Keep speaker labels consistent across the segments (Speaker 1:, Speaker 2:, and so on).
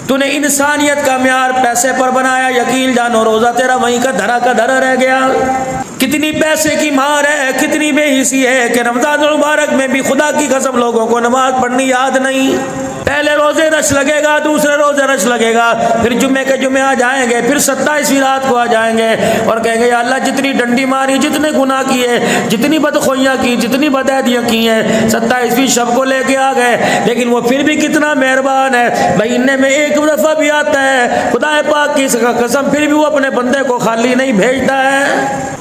Speaker 1: تو نے انسانیت کا معیار پیسے پر بنایا، یقین جانو روزہ تیرا وہیں کا دھرا رہ گیا۔ کتنی پیسے کی مار ہے، کتنی بے حسی ہے کہ رمضان المبارک میں بھی خدا کی قسم لوگوں کو نماز پڑھنی یاد نہیں۔ پہلے روزے رش لگے گا، دوسرے روزے رش لگے گا، پھر جمعے کے جمعے آ جائیں گے، پھر 27ویں رات کو آ جائیں گے اور کہیں گے یا اللہ جتنی ڈنڈی ماری، جتنے گناہ کیے، جتنی بدخوئیاں کی، جتنی بدعہدیاں کی ہیں، 27ویں شب کو لے کے آ گئے، لیکن وہ پھر بھی کتنا مہربان ہے، مہینے میں ایک دفعہ بھی آتا ہے، خدا پاک کی قسم پھر بھی وہ اپنے بندے کو خالی نہیں بھیجتا ہے۔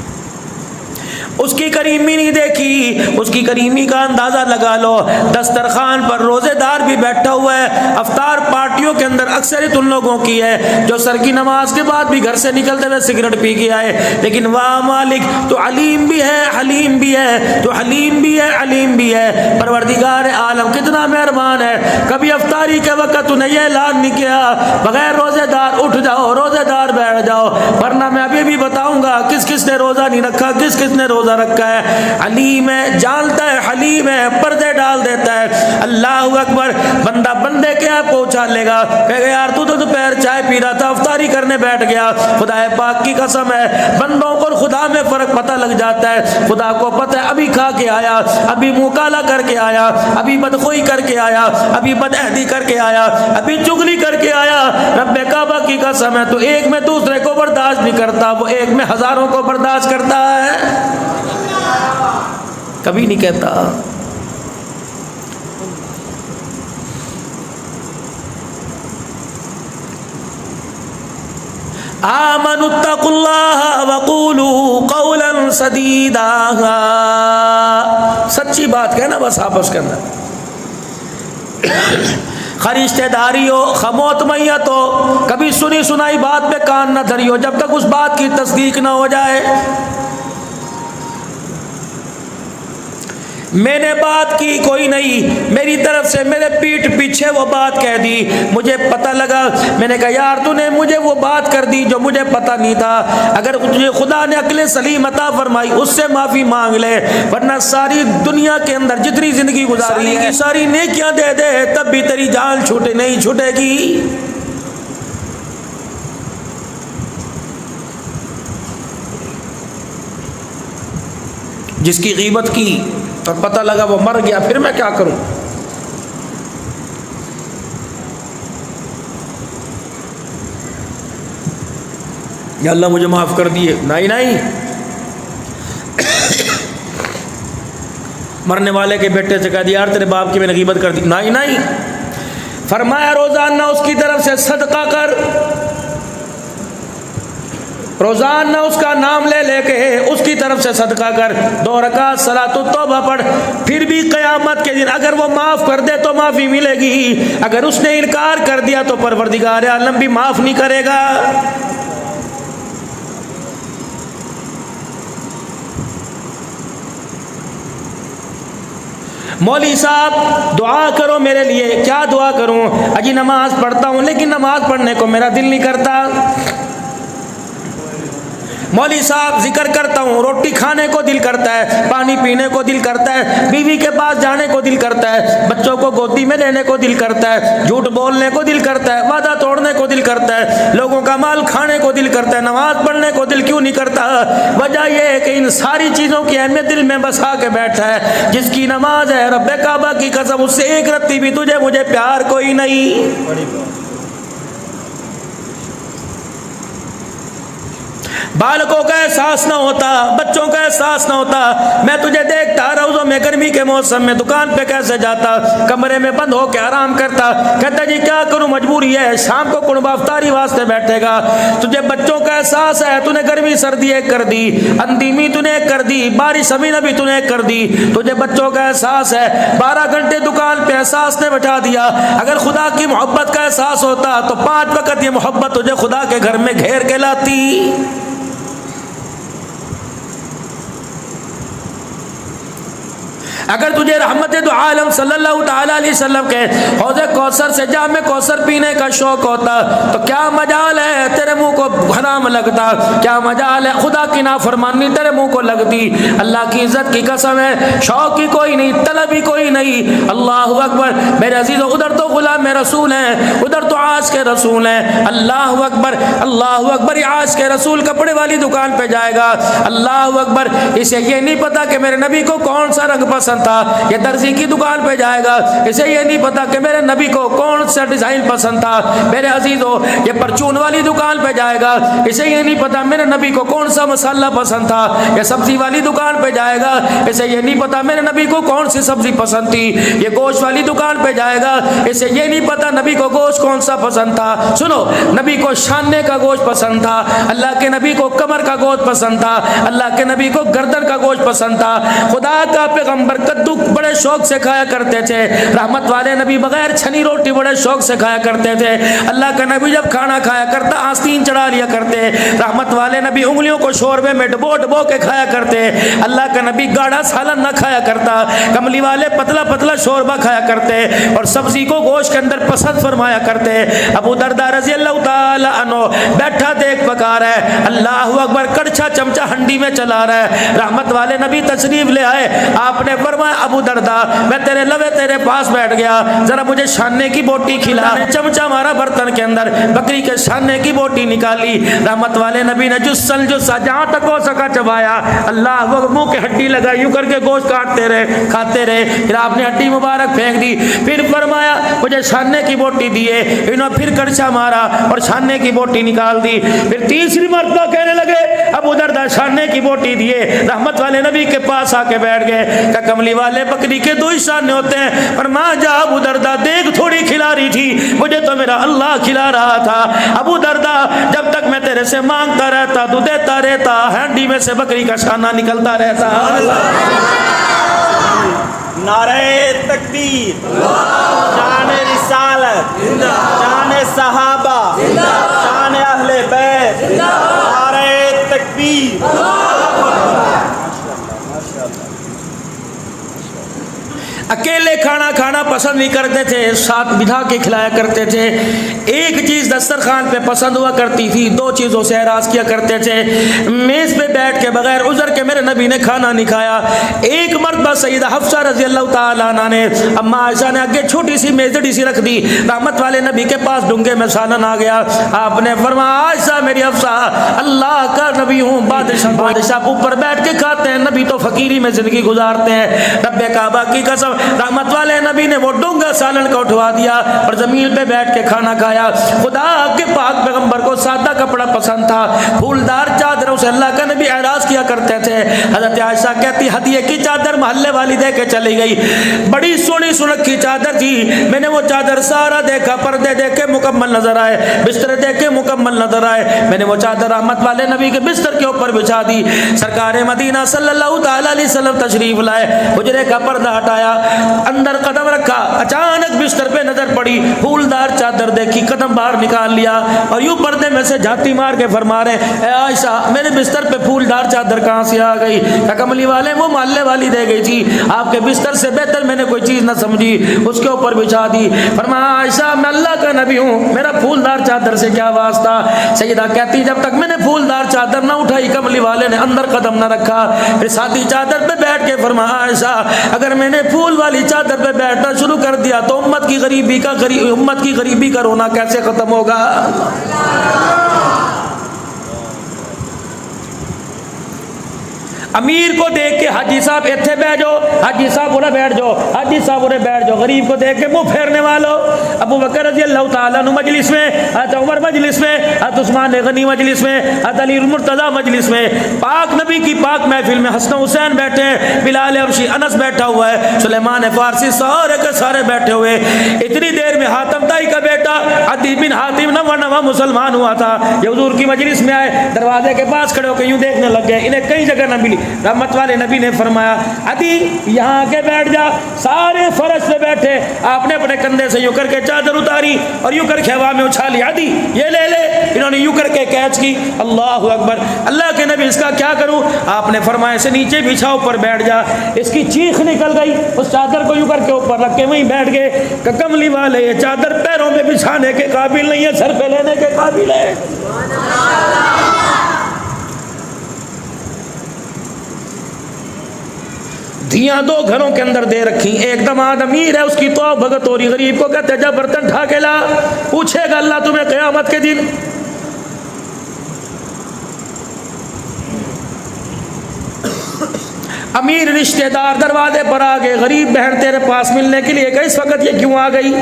Speaker 1: اس کی کریمی نہیں دیکھی، اس کی کریمی کا اندازہ لگا لو۔ دسترخوان پر روزے دار بھی بیٹھا ہوا ہے، افطار پارٹیوں کے اندر اکثریت ان لوگوں کی ہے جو سر کی نماز کے بعد بھی گھر سے نکلتے ہوئے سگریٹ پی کے آئے، لیکن واہ مالک تو علیم بھی ہے، حلیم بھی ہے، تو حلیم بھی ہے، علیم بھی ہے۔ پروردگار عالم کتنا مہربان ہے، کبھی افطاری کے وقت انہیں یہ اعلان نہیں کیا بغیر روزے دار اٹھ جاؤ، روزے دار بیٹھ جاؤ، ورنہ میں ابھی بھی بتاؤں گا کس کس نے روزہ نہیں رکھا، کس کس نے روزہ رکھا ہے۔ علیم ہے، جانتا ہے، حلیم ہے، پردے ڈال دیتا ہے۔ اللہ اکبر، بندہ بندے کے آپ کو اچھالے گا، کہے گا یار تو دوپہر چائے پی رہا تھا، افطاری کرنے بیٹھ گیا۔ خدا پاک کی قسم ہے بندوں کو خدا میں فرق پتہ لگ جاتا ہے۔ خدا کو پتہ ہے ابھی کھا کے آیا، ابھی منہ کالا کر کے آیا، ابھی بدخوئی کر کے آیا، ابھی بدعہدی کر کے آیا، ابھی چغلی کر کے آیا۔ رب کعبہ کی قسم ہے تو ایک میں دوسرے کو برداشت نہیں کرتا، وہ ایک میں ہزاروں کو برداشت کرتا ہے، کبھی نہیں کہتا۔ آمنوا اتقوا اللہ وقولوا قولا سدیدا، سچی بات کہنا بس آپس کے اندر، رشتہ داری ہو، خموتمیت ہو، کبھی سنی سنائی بات پہ کان نہ دھری ہو جب تک اس بات کی تصدیق نہ ہو جائے۔ میں نے بات کی کوئی نہیں، میری طرف سے میرے پیٹھ پیچھے وہ بات کہہ دی، مجھے پتہ لگا، میں نے کہا یار تو نے مجھے وہ بات کر دی جو مجھے پتہ نہیں تھا، اگر تجھے خدا نے عقل سلیم عطا فرمائی اس سے معافی مانگ لے، ورنہ ساری دنیا کے اندر جتنی زندگی گزاری ہے ساری نیکیاں دے دے تب بھی تیری جان چھوٹے نہیں چھوٹے گی۔ جس کی غیبت کی اور پتہ لگا وہ مر گیا، پھر میں کیا کروں؟ یا اللہ مجھے معاف کر دیے، نہیں مرنے والے کے بیٹے سے کہہ دیا یار تیرے باپ کی میں نے غیبت کر دی، نہیں فرمایا روزانہ اس کی طرف سے صدقہ کر، روزانہ اس کا نام لے لے کے اس کی طرف سے صدقہ کر، 2 رکعت صلاۃ التوبہ پڑھ، پھر بھی قیامت کے دن اگر وہ معاف کر دے تو معافی ملے گی، اگر اس نے انکار کر دیا تو پروردگار عالم بھی معاف نہیں کرے گا۔ مولوی صاحب دعا کرو میرے لیے، کیا دعا کروں؟ اجی نماز پڑھتا ہوں لیکن نماز پڑھنے کو میرا دل نہیں کرتا۔ مولوی صاحب ذکر کرتا ہوں، روٹی کھانے کو دل کرتا ہے، پانی پینے کو دل کرتا ہے، بیوی کے پاس جانے کو دل کرتا ہے، بچوں کو گودی میں لینے کو دل کرتا ہے، جھوٹ بولنے کو دل کرتا ہے، وعدہ توڑنے کو دل کرتا ہے، لوگوں کا مال کھانے کو دل کرتا ہے، نماز پڑھنے کو دل کیوں نہیں کرتا؟ وجہ یہ ہے کہ ان ساری چیزوں کی اہمیت دل میں بسا کے بیٹھا ہے۔ جس کی نماز ہے رب کعبہ کی قسم اس سے ایک رتی بھی تجھے مجھے پیار کوئی نہیں۔ بالکوں کا احساس نہ ہوتا، بچوں کا احساس نہ ہوتا، میں تجھے دیکھتا روزوں میں گرمی کے موسم میں دکان پہ کیسے جاتا، کمرے میں بند ہو کے آرام کرتا، کہتا جی کیا کروں مجبوری ہے، شام کو کنبہ افطاری واسطے بیٹھے گا، تجھے بچوں کا احساس ہے، تو نے گرمی سردی ایک کر دی، اندیمی تو نے ایک کر دی، بارش ابھی نبی تو نے ایک کر دی، تجھے بچوں کا احساس ہے، 12 گھنٹے دکان پہ احساس نے بٹھا دیا۔ اگر خدا کی محبت کا احساس ہوتا تو 5 وقت یہ محبت تجھے خدا کے گھر میں گھیر کے لاتی۔ اگر تجھے رحمت دو عالم صلی اللہ تعالی علیہ وسلم کے حوض کوثر سے جام کوثر پینے کا شوق ہوتا تو کیا مجال ہے تیرے منہ کو حرام لگتا، کیا مجال ہے خدا کی نافرمانی تیرے منہ کو لگتی۔ اللہ کی عزت کی قسم ہے، شوق ہی کوئی نہیں، طلب ہی کوئی نہیں۔ اللہ اکبر میرے عزیزو، ادھر تو غلام رسول ہیں، ادھر تو عاش کے رسول ہیں۔ اللہ اکبر، اللہ اکبر، عاش کے رسول کپڑے والی دکان پہ جائے گا، اللہ اکبر، اسے یہ نہیں پتا کہ میرے نبی کو کون سا رنگ پسند تھا۔ یہ درزی کی دکان پہ جائے گا، اسے یہ نہیں پتا کہ میرے نبی کو کون سا ڈیزائن پسند تھا۔ میرے عزیزو، یہ پرچون والی دکان پہ جائے گا، اسے یہ نہیں پتا میرے نبی کو کون سا مسالہ پسند تھا۔ یہ سبزی والی دکان پہ جائے گا، اسے یہ نہیں پتا میرے نبی کو کون سی سبزی پسند تھی۔ یہ گوشت والی دکان پہ جائے گا، اسے یہ نہیں پتا نبی کو گوشت کون سا پسند تھا۔ سنو، نبی کو شانے کا گوشت پسند تھا، اللہ کے نبی کو کمر کا گوشت پسند تھا، اللہ کے نبی کو گردن کا گوشت پسند تھا۔ خدا کا پیغمبر کدو بڑے شوق سے کھایا کرتے تھے، رحمت والے نبی بغیر چھنی روٹی بڑے شوق سے کھایا کرتے تھے۔ اللہ کا نبی جب کھانا کھایا کرتا آستین چڑھا لیا کرتے، رحمت والے نبی انگلیوں کو شوربے میں ڈبو ڈبو کے کھایا کرتے۔ اللہ کا نبی گاڑھا سالن نہ کھایا کرتا، کملی والے پتلا پتلا شوربہ کھایا کرتے اور سبزی کو گوشت کے اندر پسند فرمایا کرتے۔ ابو درداء رضی اللہ تعالی عنہ بیٹھا دیکھ پکا رہا ہے، اللہ اکبر، کڑچھا چمچہ ہنڈی میں چلا رہا ہے۔ رحمت والے نبی تشریف لے آئے، آپ نے فرمایا ابو درداء میں تیرے لوے تیرے پاس بیٹھ گیا، ذرا مجھے شانے کی بوٹی کھلا۔ چمچہ مارا برتن کے اندر، بکری کے شانے کی بوٹی نکالی، رحمت والے نبی نے جسن جسا جہاں تک ہو سکا چبایا، اللہ وہ منہ کے ہڈی لگائی، یوں کر کے گوشت کاٹتے رہے کھاتے رہے، پھر آپ نے ہڈی مبارک پھینک دی، پھر فرمایا مجھے شانے کی بوٹی دیے، انہوں پھر کڑچھا مارا اور شانے کی بوٹی نکال دی، پھر تیسری مرتبہ کہنے لگے ابو درداء شانے کی بوٹی دیے، رحمت والے نبی کے پاس آ کے بیٹھ گئے کہ کملی والے بکری کے دو ہی شانے ہوتے ہیں، پر ماں جا ابو درداء دیکھ تھوڑی کھلا رہی تھی، مجھے تو میرا اللہ کھلا رہا تھا۔ ابو درداء جب تک میں تیرے سے مانگتا رہتا تو دیتا رہتا، ہانڈی میں سے بکری کا شانہ نکلتا رہتا۔
Speaker 2: نعرہ تکبیر، شان رسالت، شان صحابہ، شان اہل بیت، نعرہ تکبیر۔
Speaker 1: اکیلے کھانا کھانا پسند نہیں کرتے تھے، ساتھ بٹھا کے کھلایا کرتے تھے۔ ایک چیز دسترخوان پہ پسند ہوا کرتی تھی، دو چیزوں سے اعراض کیا کرتے تھے، میز پہ بیٹھ کے بغیر عذر کے میرے نبی نے کھانا نہیں کھایا۔ ایک مرتبہ سیدہ حفصہ رضی اللہ تعالیٰ عنہ نے اما عائشہ نے آگے چھوٹی سی میزڑی سی رکھ دی، رحمت والے نبی کے پاس ڈونگے میں سالن آ گیا، آپ نے فرمایا عائشہ میری حفصہ، اللہ کا نبی ہوں، بادشاہ اوپر بیٹھ کے کھاتے ہیں، نبی تو فقیری میں زندگی گزارتے ہیں۔ رب کعبہ کی قسم، رحمت والے نبی نے وہ ڈونگا سالن کا اٹھوا دیا اور زمین پہ بیٹھ کے کھانا کھایا۔ خدا کے پاک پیغمبر کو سادہ کپڑا پسند تھا، پھولدار چادروں سے اللہ کا نبی اعراض کیا کرتے تھے۔ حضرت عائشہ کہتی ہدیے کی چادر محلے والی دے کے چلی گئی، بڑی سونی سنکھی چادر تھی، میں نے وہ چادر سارا دیکھا، پردے دیکھے مکمل نظر آئے، بستر دیکھے مکمل نظر آئے، میں نے وہ چادر رحمت والے نبی کے بستر کے اوپر بچھا دی۔ سرکار مدینہ صلی اللہ تعالی علیہ وسلم تشریف لائے، حجرے کا پردہ ہٹایا، اندر قدم رکھا، اچانک بستر پہ نظر پڑی، پھولدار چادر دیکھی، قدم باہر نکال لیا اور یوں پردے میں سے جھاتی مار کے فرما رہے اے عائشہ میرے بستر پہ پھولدار چادر کہاں سے آ گئی؟ کملی والے وہ محلے والی دے گئی تھی، آپ کے بستر سے بہتر میں نے کوئی چیز نہ سمجھی، اس کے اوپر بچھا دی۔ فرمایا عائشہ میں اللہ کا نبی ہوں، میرا پھولدار چادر سے کیا واسطہ؟ سیدہ کہتی جب تک میں نے پھولدار چادر نہ اٹھائی کملی والے نے اندر قدم نہ رکھا، پھر سادی چادر پہ بیٹھ کے فرمایا عائشہ اگر میں نے پھول والی چادر پہ بیٹھنا شروع کر دیا تو امت کی غریبی کا رونا کیسے ختم ہوگا؟ امیر کو دیکھ کے حاجی صاحب ایتھے بیٹھ جاؤ، حاجی صاحب انہیں بیٹھ جاؤ، حاجی صاحب انہیں بیٹھ جاؤ، غریب کو دیکھ کے منہ پھیرنے والوں۔ ابو بکر رضی اللہ تعالیٰ عنہ مجلس میں، حضرت عمر مجلس میں، حضرت عثمان غنی مجلس میں، حضرت علی المرتضیٰ مجلس میں، پاک نبی کی پاک محفل میں حسن حسین بیٹھے ہیں، بلال حبشی انس بیٹھا ہوا ہے، سلیمان فارسی سارے کے سارے بیٹھے ہوئے۔ اتنی دیر میں حاتم طائی کا بیٹا عدی بن حاتم نواں مسلمان ہوا تھا، یہ حضور کی مجلس میں آئے، دروازے کے پاس کھڑے ہو کے یوں دیکھنے لگ گئے، انہیں کئی جگہ نہ ملی۔ رحمت والے نبی نے فرمایا عدی یہاں کے بیٹھ جا، سارے فرش پہ بیٹھے، آپ نے اپنے کندھے سے یوں کر کے چادر اتاری اور یوں کر کے ہوا میں اچھالی، عدی یہ لے لے، انہوں نے یوں کر کے کیچ کی. اللہ اکبر. اللہ کے نبی اس کا کیا کروں؟ آپ نے فرمایا اسے نیچے بچھا, اوپر بیٹھ جا. اس کی چیخ نکل گئی, اس چادر کو یوں کر کے اوپر رکھ کے وہیں بیٹھ گئے کہ کملی والے یہ چادر پیروں میں بچھانے کے قابل نہیں ہے, سر پہ لینے کے قابل ہے. دھیاں دو گھروں کے اندر دے رکھی, ایک دماد امیر ہے, اس کی تو بھگت ہو رہی, غریب کو کہتے جا برتن ٹھا کے لا, پوچھے گا اللہ تمہیں قیامت کے دن. امیر رشتہ دار دروازے پر آ گئے, غریب بہن تیرے پاس ملنے کے لیے کہ اس وقت یہ کیوں آ گئی؟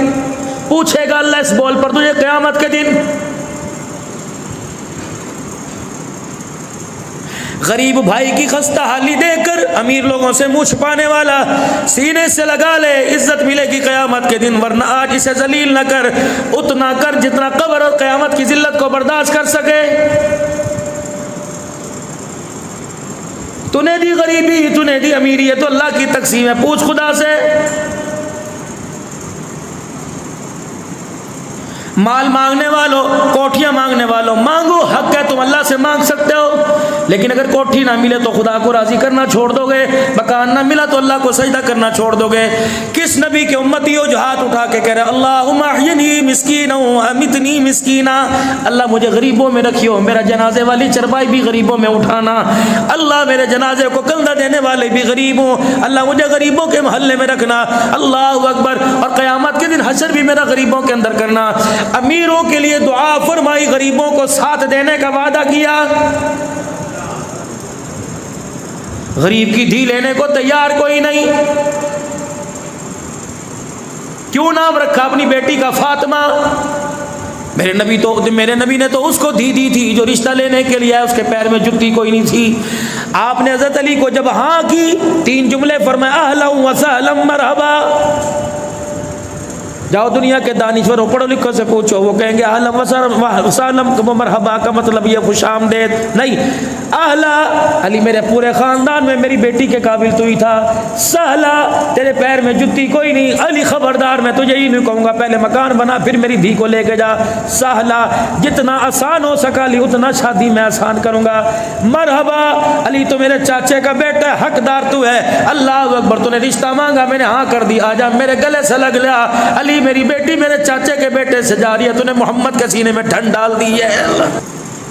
Speaker 1: پوچھے گا اللہ اس بول پر تجھے قیامت کے دن. غریب بھائی کی خستہ حالی دیکھ کر امیر لوگوں سے منہ چھپانے والا سینے سے لگا لے, عزت ملے گی قیامت کے دن, ورنہ آج اسے ذلیل نہ کر, اتنا کر جتنا قبر اور قیامت کی ذلت کو برداشت کر سکے. تو نے دی غریبی, تو نے دی امیری, یہ تو اللہ کی تقسیم ہے, پوچھ خدا سے. مال مانگنے والوں, کوٹھیاں مانگنے والوں, مانگو, حق ہے, تم اللہ سے مانگ سکتے ہو, لیکن اگر کوٹھی نہ ملے تو خدا کو راضی کرنا چھوڑ دو گے, مکان نہ ملا تو اللہ کو سجدہ کرنا چھوڑ دو گے. کس نبی کے امتی ہو جو ہاتھ اٹھا کے کہہ رہے اللہم احینی مسکینا امیتنی مسکینا, اللہ مجھے غریبوں میں رکھیو, میرا جنازے والی چرپائی بھی غریبوں میں اٹھانا, اللہ میرے جنازے کو کندھا دینے والے بھی غریب ہوں, اللہ مجھے غریبوں کے محلے میں رکھنا. اللہ اکبر. اور قیامت کے دن حشر بھی میرا غریبوں کے اندر کرنا. امیروں کے لیے دعا فرمائی, غریبوں کو ساتھ دینے کا وعدہ کیا. غریب کی دھی لینے کو تیار کوئی نہیں. کیوں نام رکھا اپنی بیٹی کا فاطمہ؟ میرے نبی نے تو اس کو دھی دی تھی جو رشتہ لینے کے لیے, اس کے پیر میں جتی کوئی نہیں تھی. آپ نے حضرت علی کو جب ہاں کی, 3 جملے فرمایا اہلا و سہلا مرحبا. جاؤ دنیا کے دانشور پڑھو لکھو سے پوچھو, وہ کہیں گے اہلا و سہلا مرحبا کا مطلب یہ خوش آمدید نہیں. اہلا علی میرے پورے خاندان میں میری بیٹی کے قابل تو ہی تھا, سہلا تیرے پیر میں جتی کوئی نہیں, علی خبردار میں تجھے ہی نہیں کہوں گا, پہلے مکان بنا پھر میری دھی کو لے کے جا. سہلا جتنا آسان ہو سکا علی اتنا شادی میں آسان کروں گا. مرحبا علی تو میرے چاچے کا بیٹا ہے, حقدار تو ہے. اللہ اکبر. تو نے رشتہ مانگا, میں نے ہاں کر دی, آجا میرے گلے سے لگ لیا. علی میری بیٹی میرے چاچے کے بیٹے سے جا رہی ہے, تو نے محمد کے سینے میں ٹھنڈ ڈال دی ہے.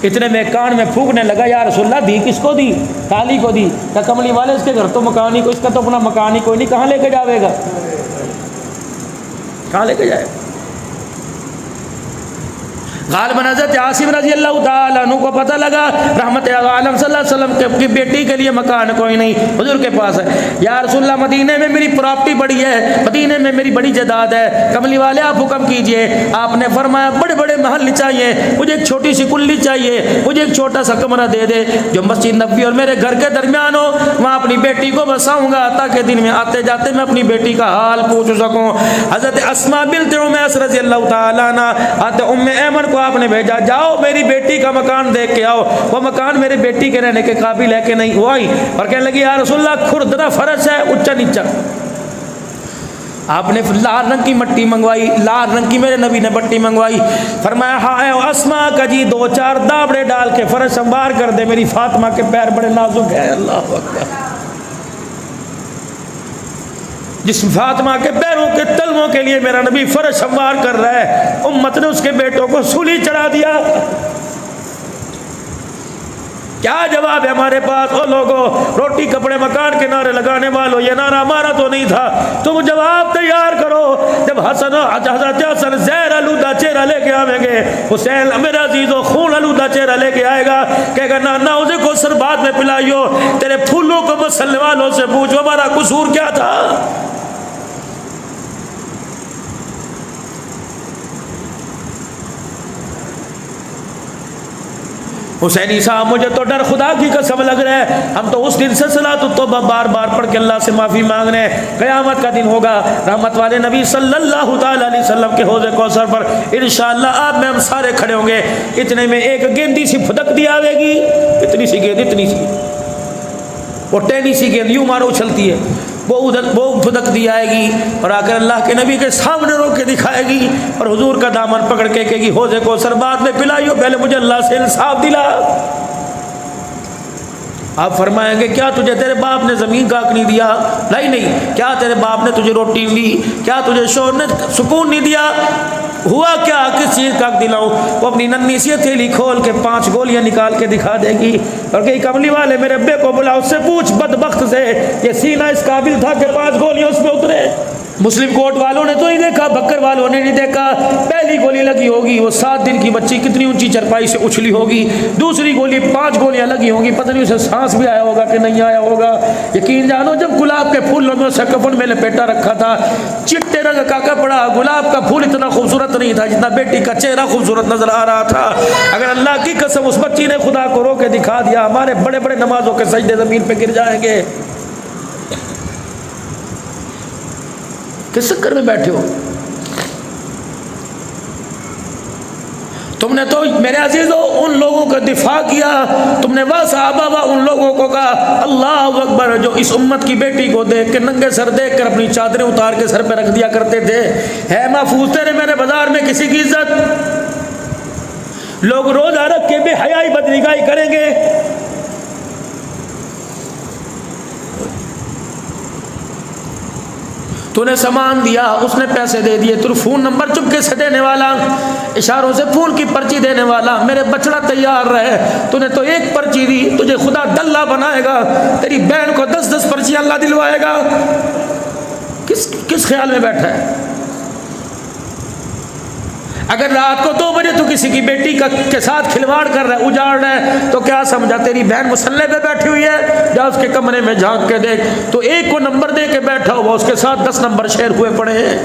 Speaker 1: اتنے میں کان میں پھونکنے لگا, یا رسول اللہ دی کس کو دی؟ کالی کو دی. کہ کملی والے اس کے گھر تو مکان ہی کو, اس کا تو اپنا مکان ہی کوئی نہیں, کہاں لے کے جاوے گا, کہاں لے کے جائے؟ غالباً حضرت عاصم رضی اللہ تعالیٰ عنہ کو پتہ لگا رحمت عالم صلی اللہ علیہ وسلم کی بیٹی کے لیے مکان کوئی نہیں, حضور کے پاس ہے. یا رسول اللہ مدینے میں میری پراپرٹی بڑی ہے, مدینے میں میری بڑی جائیداد ہے, کملی والے آپ حکم کیجئے. آپ نے فرمایا بڑے بڑے محل چاہیے, مجھے ایک چھوٹی سی کلی چاہیے, مجھے ایک چھوٹا سا کمرہ دے دے جو مسجد نبوی اور میرے گھر کے درمیان ہو, وہاں اپنی بیٹی کو بساؤں گا تاکہ دن میں آتے جاتے میں اپنی بیٹی کا حال پوچھ سکوں. حضرت اسماء بنت عمیس رضی اللہ تعالیٰ عنہ حضرت ام ایمن کو آپ نے بھیجا, جاؤ میری بیٹی کا مکان دیکھ کے آؤ. وہ مکان میرے بیٹی کے رہنے کے قابل ہے کہ نہیں. وہ آئی اور کہنے لگی یا رسول اللہ کھردرا فرش ہے, اونچا نیچا. آپ نے لال رنگ کی مٹی منگوائی, لال رنگ کی میرے نبی نے مٹی منگوائی. فرمایا ہاں اسما کا جی 2-4 دابڑے ڈال کے فرش سنوار کر دے, میری فاطمہ کے پیر بڑے نازک ہیں. اللہ اکبر. جس فاطمہ کے پیروں کے تلووں کے لیے میرا نبی فرش سنوار کر رہا ہے, امت نے اس کے بیٹوں کو سولی چڑھا دیا. کیا جواب ہے ہمارے پاس؟ او لوگوں, روٹی کپڑے مکان کے نعرے لگانے والوں, یہ نعرہ ہمارا تو نہیں تھا, تم جواب تیار کرو. جب حضرت حسن زہر آلودہ چہرہ لے کے آویں گے, حسین میرا عزیزو خون آلودہ چہرہ لے کے آئے گا, کہے گا نانا اسے کو سربات میں پلائیو, تیرے پھولوں کو مسلنے والوں سے پوچھو ہمارا قصور کیا تھا. حسینی صاحب مجھے تو ڈر خدا کی قسم لگ رہا ہے, ہم تو اس دن سے صلاۃ التوبہ بار بار پڑھ کے اللہ سے معافی مانگ رہے ہیں. قیامت کا دن ہوگا, رحمت والے نبی صلی اللہ تعالیٰ علیہ وسلم کے حوض کوثر پر انشاءاللہ آپ میں ہم سارے کھڑے ہوں گے. اتنے میں ایک گیندی سی پھدک دی آوے گی, اتنی سی گیند, اتنی سی, وہ ٹینی سی گیند یوں مارو اچھلتی ہے, وہ پھدک دی آئے گی اور آ کر اللہ کے نبی کے سامنے رو کے دکھائے گی اور حضور کا دامن پکڑ کے کہے گی حوض کوثر بعد میں پلائیو، پہلے مجھے اللہ سے انصاف دلا۔ آپ فرمائیں گے کیا تجھے تیرے باپ نے زمین کا حق نہیں دیا؟ نہیں۔ کیا تیرے باپ نے تجھے روٹی نہیں دی؟ کیا تجھے شوہر نے سکون نہیں دیا؟ ہوا کیا؟ کس چیز کا حق دلاؤں؟ وہ اپنی ننھی سی ہتھیلی کھول کے 5 گولیاں نکال کے دکھا دے گی اور کہیں کملی والے میرے ابے کو بلا، اس سے پوچھ بدبخت سے یہ سینہ اس قابل تھا کہ 5 گولیاں اس میں اترے؟ مسلم کوٹ والوں نے تو نہیں دیکھا، بکر والوں نے نہیں دیکھا۔ پہلی گولی لگی ہوگی وہ 7 دن کی بچی کتنی اونچی چرپائی سے اچھلی ہوگی، دوسری گولی 5 گولیاں لگی ہوں گی، پتہ نہیں اسے سانس بھی آیا ہوگا کہ نہیں آیا ہوگا۔ یقین جانو جب گلاب کے پھولوں میں اسے کفن میں لپیٹا رکھا تھا، چٹے رنگ کا کپڑا، گلاب کا پھول اتنا خوبصورت نہیں تھا جتنا بیٹی کا چہرہ خوبصورت نظر آ رہا تھا۔ اگر اللہ کی قسم اس بچی نے خدا کو رو کے دکھا دیا، ہمارے بڑے بڑے نمازوں کے سجدے زمین پہ گر جائیں گے۔ کس چکر میں بیٹھے ہو؟ تم نے تو میرے عزیزو ان لوگوں کا دفاع کیا، تم نے وہ صحابہ ان لوگوں کو کہا اللہ اکبر جو اس امت کی بیٹی کو دیکھ کے ننگے سر دیکھ کر اپنی چادریں اتار کے سر پہ رکھ دیا کرتے تھے۔ ہے محفوظ تیرے میرے بازار میں کسی کی عزت؟ لوگ روزہ رکھ کے بے حیائی بدنگاہی کریں گے۔ تو نے سامان دیا، اس نے پیسے دے دیے، تو فون نمبر چپکے سے دینے والا، اشاروں سے فون کی پرچی دینے والا، میرے بچڑا تیار رہے۔ تو نے تو ایک پرچی دی، تجھے خدا دلہ بنائے گا، تیری بہن کو 10 پرچیاں اللہ دلوائے گا۔ کس خیال میں بیٹھا ہے؟ اگر رات کو 2 بجے تو کسی کی بیٹی کے ساتھ کھلواڑ کر رہا ہے، اجاڑ رہا ہے، تو کیا سمجھا تیری بہن مسلح پہ بیٹھی ہوئی ہے؟ جا اس کے کمرے میں جھانک کے دیکھ، تو ایک کو نمبر دے کے بیٹھا ہوا، اس کے ساتھ 10 نمبر شیئر ہوئے پڑے ہیں۔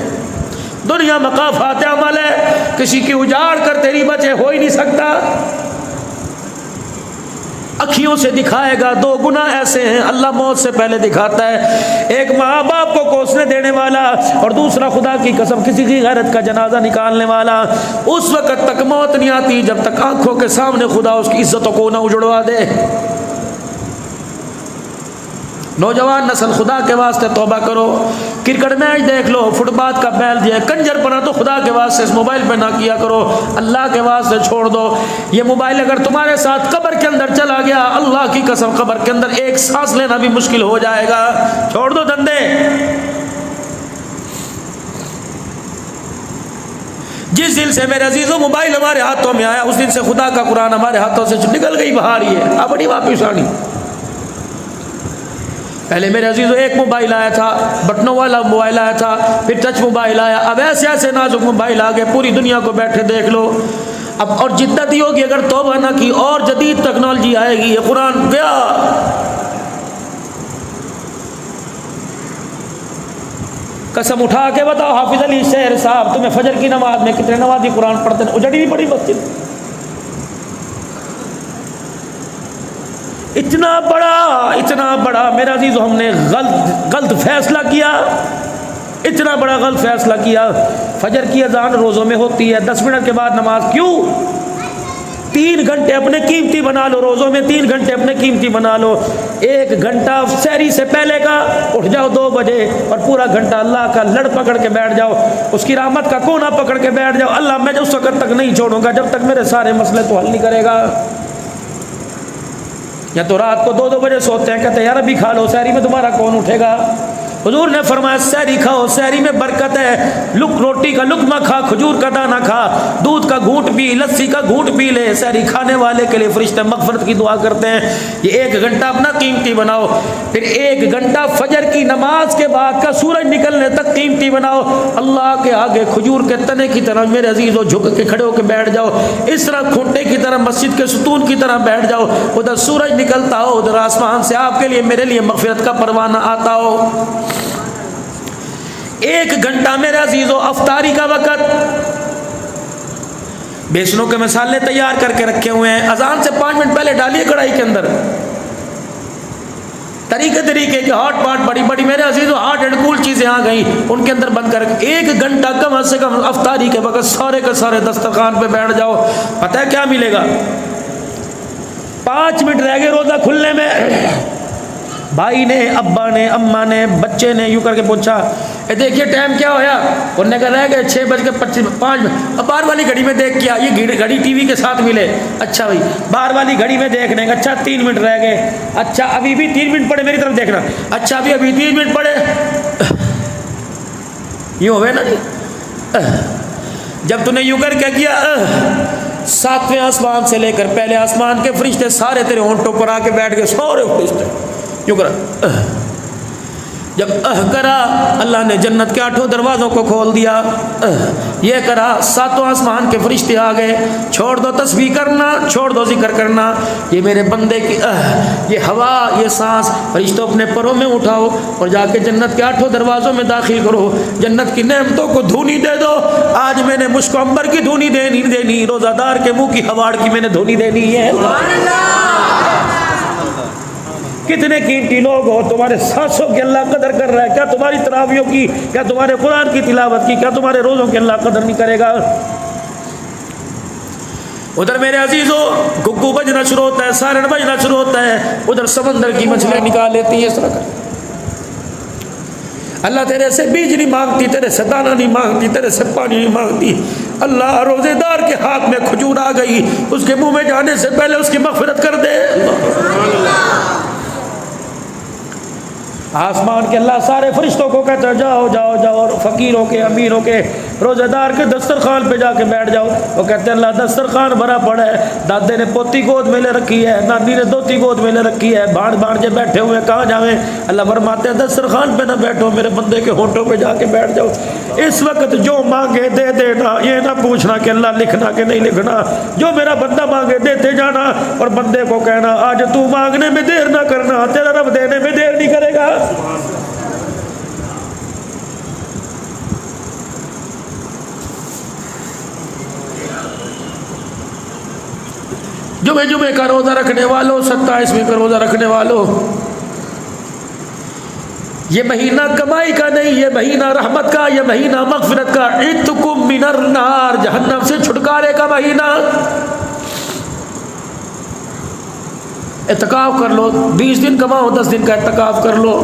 Speaker 1: دنیا مقافات عمل ہے، کسی کی اجاڑ کر تیری بچے ہو ہی نہیں سکتا۔ اکھیوں سے دکھائے گا، 2 گناہ ایسے ہیں اللہ موت سے پہلے دکھاتا ہے، ایک ماں باپ کو کوسنے دینے والا اور دوسرا خدا کی قسم کسی کی غیرت کا جنازہ نکالنے والا۔ اس وقت تک موت نہیں آتی جب تک آنکھوں کے سامنے خدا اس کی عزتوں کو نہ اجڑوا دے۔ نوجوان نسل خدا کے واسطے توبہ کرو، کرکٹ میچ دیکھ لو، فٹ بال کا بیل دیا، کنجر پنا تو خدا کے واسطے اس موبائل پہ نہ کیا کرو، اللہ کے واسطے چھوڑ دو۔ یہ موبائل اگر تمہارے ساتھ قبر کے اندر چلا گیا، اللہ کی قسم قبر کے اندر ایک سانس لینا بھی مشکل ہو جائے گا۔ چھوڑ دو دندے۔ جس دن سے میرے عزیزوں موبائل ہمارے ہاتھوں میں آیا، اس دن سے خدا کا قرآن ہمارے ہاتھوں سے نکل گئی باہر، ہی ہے اب نہیں واپس آنی۔ پہلے میرے عزیزوں ایک موبائل آیا تھا، بٹنوں والا موبائل آیا تھا، پھر ٹچ موبائل آیا، اب ایسے ایسے نازک موبائل آگے، پوری دنیا کو بیٹھے دیکھ لو۔ اب اور جدت ہی ہوگی اگر توبہ نہ کی، اور جدید ٹیکنالوجی آئے گی، یہ قرآن گیا۔ قسم اٹھا کے بتاؤ حافظ علی شہر صاحب تمہیں فجر کی نماز میں کتنے نمازی قرآن پڑھتے ہیں؟ اجڑی نہیں پڑی مسجد؟ اتنا بڑا میرا عزیز ہم نے غلط فیصلہ کیا، اتنا بڑا غلط فیصلہ کیا۔ فجر کی اذان روزوں میں ہوتی ہے 10 منٹ کے بعد نماز، کیوں؟ 3 گھنٹے اپنے قیمتی بنا لو، روزوں میں 3 گھنٹے اپنے قیمتی بنا لو۔ 1 گھنٹہ سحری سے پہلے کا اٹھ جاؤ 2 بجے اور پورا گھنٹہ اللہ کا لڑ پکڑ کے بیٹھ جاؤ، اس کی رحمت کا کونا پکڑ کے بیٹھ جاؤ، اللہ میں اس وقت تک نہیں چھوڑوں گا جب تک میرے سارے مسئلے تو حل نہیں کرے گا۔ یا تو رات کو 2 بجے سوتے ہیں، کہتے ہیں یار ابھی کھا لو، سحری میں تمہارا کون اٹھے گا؟ حضور نے فرمایا سحری کھاؤ، سحری میں برکت ہے، روٹی کا لقمہ کھا، کھجور کا دانہ کھا، دودھ کا گھونٹ پی، لسی کا گھونٹ پی لے۔ سحری کھانے والے کے لیے فرشتے مغفرت کی دعا کرتے ہیں۔ یہ 1 گھنٹہ اپنا قیمتی بناؤ، پھر 1 گھنٹہ فجر کی نماز کے بعد کا سورج نکلنے تک قیمتی بناؤ۔ اللہ کے آگے کھجور کے تنے کی طرح میرے عزیزو جھک کے کھڑے ہو کے بیٹھ جاؤ، اس طرح کھنٹے کی طرح مسجد کے ستون کی طرح بیٹھ جاؤ، ادھر سورج نکلتا ہو، ادھر آسمان سے آپ کے لیے میرے لیے مغفرت کا پروانہ آتا ہو۔ 1 گھنٹہ میرے عزیزو افطاری کا وقت، بیسنوں کے مسالے تیار کر کے رکھے ہوئے ہیں، اذان سے 5 منٹ پہلے ڈالیے کڑھائی کے اندر، طریقے کے ہاٹ پاٹ بڑی بڑی میرے عزیزو ہاٹ اینڈ کول چیزیں آ گئی، ان کے اندر بند کر 1 گھنٹہ کم سے کم افطاری کے وقت سارے کے سارے دسترخوان پہ بیٹھ جاؤ۔ پتہ ہے کیا ملے گا؟ 5 منٹ رہ گئے روزہ کھلنے میں، بھائی نے، ابا نے، اماں نے، بچے نے یوں کر کے پوچھا اے دیکھیے ٹائم کیا ہویا؟ انہوں نے کہا رہ گئے 6:25 اب باہر والی گھڑی میں دیکھ کیا، یہ گھڑی ٹی وی کے ساتھ ملے، اچھا بھائی باہر والی گھڑی میں دیکھ لیں گے، اچھا 3 منٹ رہ گئے، اچھا ابھی بھی 3 منٹ پڑے، میری طرف دیکھنا، اچھا ابھی 3 منٹ پڑے، یوں ہوئے نا جی۔ جب تو نے یوں کر کیا کیا، 7ویں آسمان سے لے کر پہلے آسمان کے فرشتے سارے تیرے ہونٹوں پر آ کے بیٹھ گئے، سارے فرشتے یوں کرا۔ جب کرا اللہ نے جنت کے 8 دروازوں کو کھول دیا، یہ کرا 7 آسمان کے فرشتے آ گئے، چھوڑ دو تسبیح کرنا، چھوڑ دو ذکر کرنا، یہ میرے بندے کی یہ ہوا، یہ سانس، فرشتوں اپنے پروں میں اٹھاؤ اور جا کے جنت کے 8 دروازوں میں داخل کرو، جنت کی نعمتوں کو دھونی دے دو۔ آج میں نے مجھ کو عنبر کی دھونی دینی، روزہ دار کے منہ کی ہواڑ کی میں نے دھونی دینی ہے۔ کتنے قیمتی لوگ ہو، تمہارے سانسوں کی اللہ قدر کر رہا ہے، کیا تمہاری تراویحوں کی، کیا تمہارے قرآن کی تلاوت کی، کیا تمہارے روزوں کی اللہ قدر نہیں کرے گا؟ ادھر میرے عزیزوں گگو بجنا شروع ہوتا ہے، سارن بجنا شروع ہوتا ہے، ادھر سمندر کی مچھلیاں نکال لیتی ہے، اس طرح کر اللہ تیرے سے بیج نہیں مانگتی، تیرے سے دانہ نہیں مانگتی، تیرے سے پانی نہیں مانگتی۔ اللہ روزے دار کے ہاتھ میں کھجور آ گئی، اس کے منہ میں جانے سے پہلے اس کی مغفرت کر دے۔ آسمان کے اللہ سارے فرشتوں کو کہتا ہے جاؤ جاؤ جاؤ، اور فقیروں کے، امیروں کے، روزہ دار کے دسترخوان پہ جا کے بیٹھ جاؤ۔ وہ کہتے ہیں اللہ دسترخوان بھرا پڑا ہے، دادے نے پوتی گود میں لے رکھی ہے، نانی نے دوتی گود میں لے رکھی ہے، بھانجے بیٹھے ہوئے کہاں جاویں؟ اللہ فرماتے ہیں دسترخوان پہ نہ بیٹھو، میرے بندے کے ہونٹوں پہ جا کے بیٹھ جاؤ۔ اس وقت جو مانگے دے دینا، یہ نہ پوچھنا کہ اللہ لکھنا کہ نہیں لکھنا، جو میرا بندہ مانگے دیتے جانا، اور بندے کو کہنا آج تو مانگنے میں دیر نہ کرنا، تیرا رب دینے میں دیر نہیں کرے گا۔ جمعے کا روزہ رکھنے والوں، 27ویں کا روزہ رکھنے والوں، یہ مہینہ کمائی کا نہیں، یہ مہینہ رحمت کا، یہ مہینہ مغفرت کا، عتقکم من النار، جہنم سے چھٹکارے کا مہینہ۔ اعتکاف کر لو، 20 دن کماؤ، 10 دن کا اعتکاف کر لو۔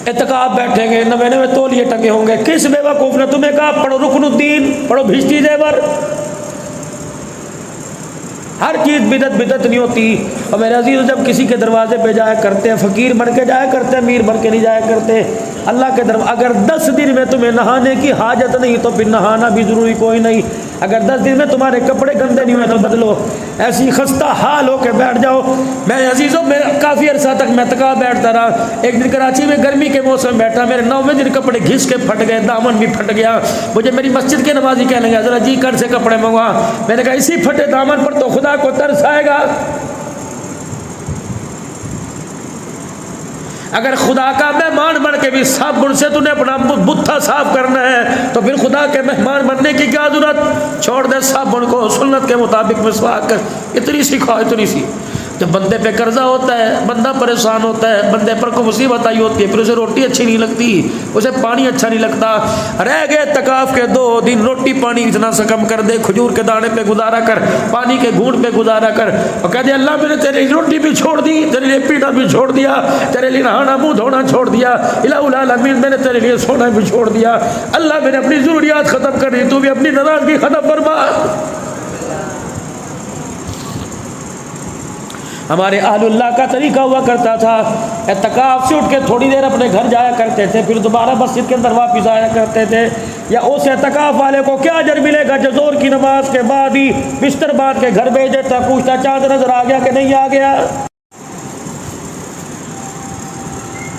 Speaker 1: اعتکاف بیٹھیں گے، 99 تولیے ٹنگے ہوں گے۔ کس بیوقوف نے تمہیں کہا پڑھو رکن الدین، پڑھو بھشتی زیور؟ ہر چیز بدعت نہیں ہوتی۔ اور میرے عزیز جب کسی کے دروازے پہ جایا کرتے ہیں، فقیر بن کے جایا کرتے ہیں، امیر بن کے نہیں جایا کرتے، اللہ کے دروازے، اگر 10 دن میں تمہیں نہانے کی حاجت نہیں تو پھر نہانا بھی ضروری کوئی نہیں۔ اگر 10 دن میں تمہارے کپڑے گندے نہیں ہوئے تو بدلو، ایسی خستہ حال ہو کے بیٹھ جاؤ۔ میں عزیزوں میں کافی عرصہ تک میں تکا بیٹھتا رہا۔ ایک دن کراچی میں گرمی کے موسم بیٹھا، میرے 9ویں دن کپڑے گھس کے پھٹ گئے، دامن بھی پھٹ گیا۔ مجھے میری مسجد کے نمازی کہنے لگا ذرا جی کر سے کپڑے منگوا۔ میں نے کہا اسی پھٹے دامن پر تو خدا کو ترس آئے گا۔ اگر خدا کا مہمان بن کے بھی صابن سے تُنے اپنا بتھا صاف کرنا ہے تو پھر خدا کے مہمان بننے کی کیا ضرورت؟ چھوڑ دے صابن کو، سنت کے مطابق مسواک کر، اتنی سی کھا، اتنی سی۔ جب بندے پہ قرضہ ہوتا ہے، بندہ پریشان ہوتا ہے، بندے پر کو مصیبت آئی ہوتی ہے، پھر اسے روٹی اچھی نہیں لگتی، اسے پانی اچھا نہیں لگتا۔ رہ گئے اعتکاف کے 2 دن، روٹی پانی اتنا سا کم کر دے، کھجور کے دانے پہ گزارا کر، پانی کے گھونٹ پہ گزارا کر، اور کہہ دے اللہ میں نے تیری روٹی بھی چھوڑ دی، تیرے لیے پینا بھی چھوڑ دیا، تیرے لیے نہانا منہ دھونا چھوڑ دیا، الہ العالمین میں نے تیرے لیے سونا بھی چھوڑ دیا، اللہ میں نے اپنی ضروریات ختم کر دی، تو بھی اپنی ناراضگی ختم فرما۔ ہمارے اہل اللہ کا طریقہ ہوا کرتا تھا، اعتکاف سے اٹھ کے تھوڑی دیر اپنے گھر جایا کرتے تھے، پھر دوبارہ مسجد کے اندر واپس آیا کرتے تھے۔ یا اس اعتکاف والے کو کیا اجر ملے گا جو ظہر کی نماز کے بعد ہی بستر باندھ کے گھر بھیج دیتا، پوچھتا چاند نظر آ گیا کہ نہیں آ گیا؟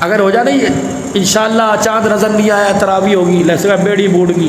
Speaker 1: اگر ہو جائے نہیں انشاءاللہ چاند نظر نہیں آیا تراویح ہوگی، لہسا بیڑی بوڑ گی۔